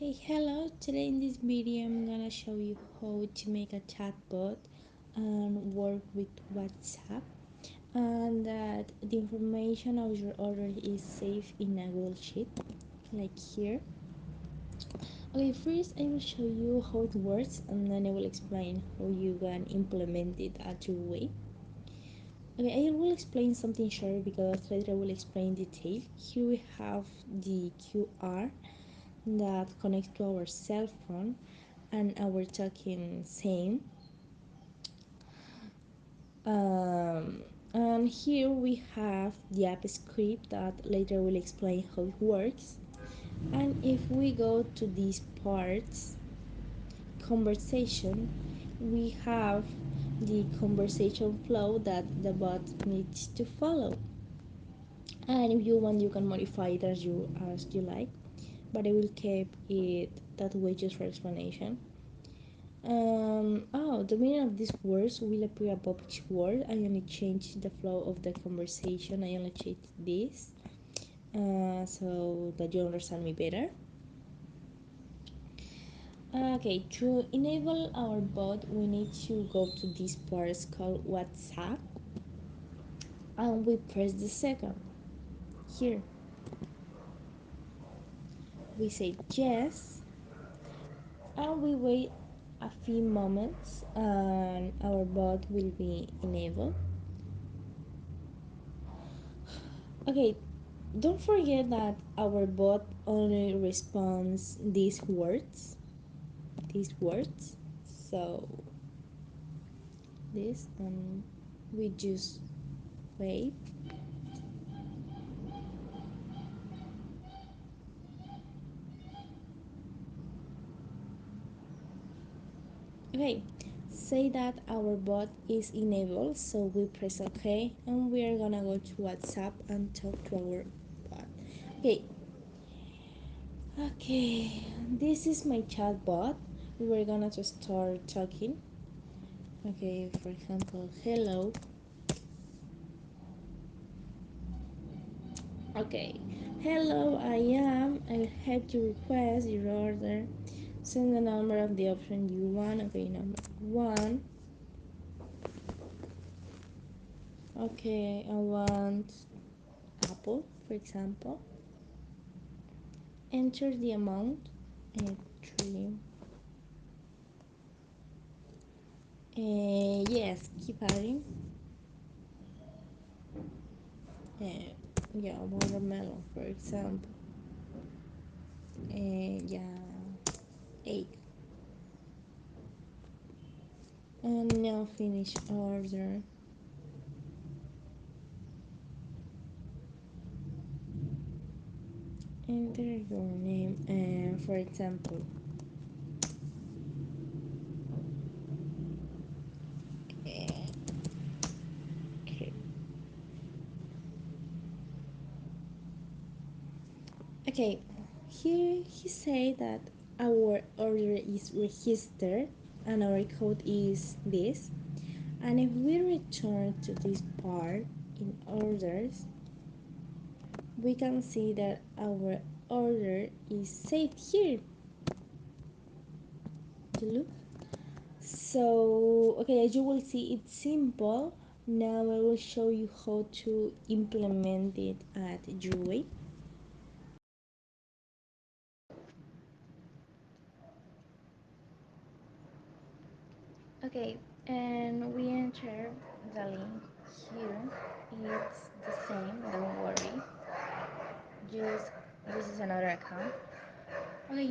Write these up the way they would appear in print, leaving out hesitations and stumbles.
Okay, hello. Today in this video I'm gonna show you how to make a chatbot and work with WhatsApp, and that the information of your order is saved in a Google Sheet like here. Okay, first I will show you how it works and then I will explain how you can implement it at your way. Okay, I will explain something short because later I will explain detail. Here we have the QR that connects to our cell phone and our talking same. And here we have the app script that later will explain how it works. And if we go to these parts, conversation, we have the conversation flow that the bot needs to follow. And if you want, you can modify it as you like, but I will keep it that way just for explanation. The meaning of these words will appear above each word. I only change the flow of the conversation. I only change this so that you understand me better. Okay, to enable our bot, we need to go to this part called WhatsApp, and we press the second. Here, we say yes, and we wait a few moments, and our bot will be enabled. Okay, don't forget that our bot only responds these words. So this, and we just wait. Okay, say that our bot is enabled, so we press OK, and we are gonna go to WhatsApp and talk to our bot. Okay, this is my chat bot. We're gonna just start talking. Okay, for example, hello. Okay, hello, I have to request your order. Send the number of the option you want. Okay, number one. Okay, I want apple, for example. Enter the amount. Three. Yes, keep adding. Yeah, watermelon, for example. Yeah, eight. And now finish order. Enter your name, and for example, okay. Okay, here he say that our order is registered and our code is this. And if we return to this part in orders, we can see that our order is saved here. Look. So, okay, as you will see, it's simple. Now I will show you how to implement it at your way. Okay, and we enter the link here. It's the same, don't worry. Just this is another account. Okay,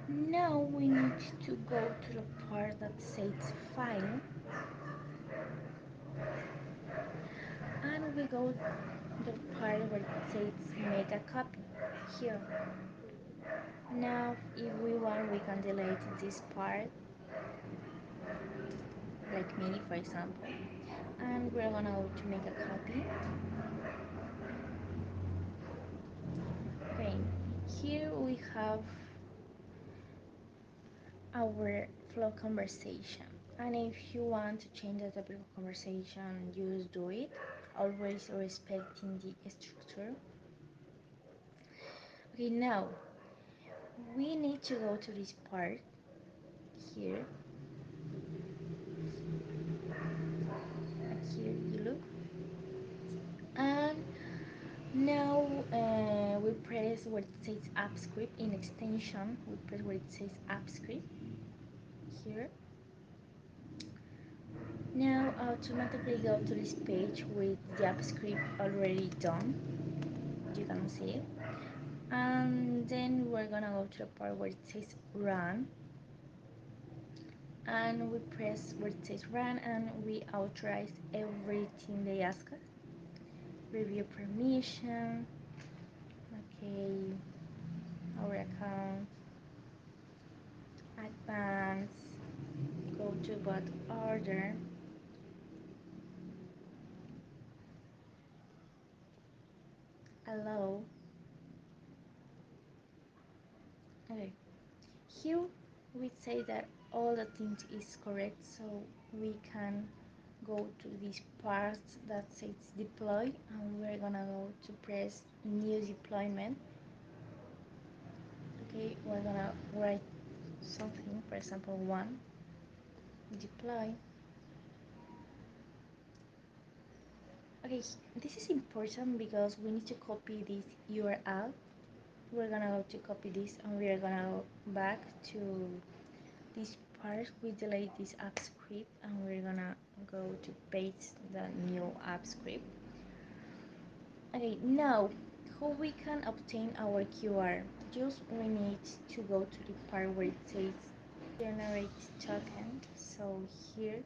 now we need to go to the part that says file, and we go to the part where it says make a copy here. Now if we want, we can delete this part, like me for example, and we're gonna go to make a copy. Okay, here we have our flow conversation, and if you want to change the topic of conversation, just do it, always respecting the structure. Okay, now we need to go to this part here. Here you look, and now we press where it says app script in extension. We press where it says app script here. Now automatically go to this page with the app script already done. You can see it. And then we're gonna go to the part where it says run, and we press where it says run, and we authorize everything they ask us. Review permission, okay, our account, advance, go to bot order, allow. Okay, here we say that all the things is correct, so we can go to this part that says deploy, and we're gonna go to press new deployment. Okay, we're gonna write something, for example, one deploy. Okay, this is important because we need to copy this URL. We're gonna go to copy this, and we are gonna go back to this part. We delete this app script, and we're gonna go to paste the new app script. Okay, now how we can obtain our QR? Just we need to go to the part where it says generate token. So here,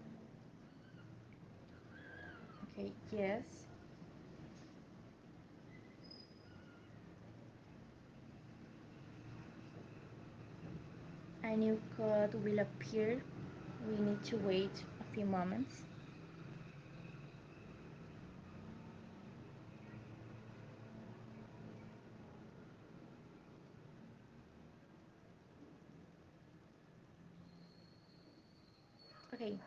okay, yes, a new code will appear. We need to wait a few moments. Okay,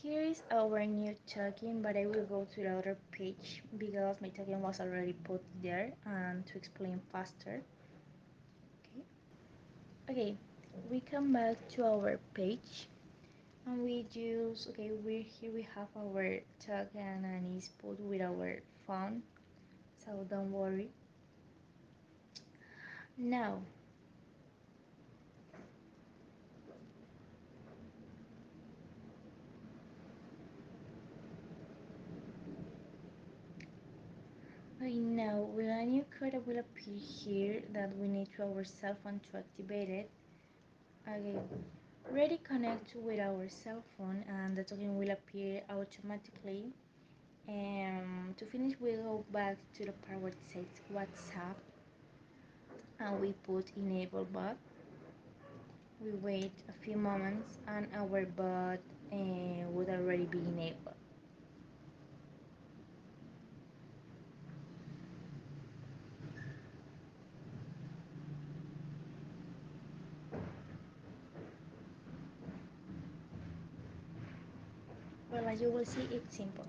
here is our new token, but I will go to the other page because my token was already put there, and to explain faster. Okay, okay, we come back to our page, and we use, okay, we here we have our token, and it's put with our phone, so don't worry. Now, okay, now with a new code will appear here that we need to our cell phone to activate it. Okay, ready connect with our cell phone, and the token will appear automatically. To finish, we go back to the part where it says WhatsApp, and we put enable bot. We wait a few moments, and our bot would already be enabled. Well, as you will see, it's simple.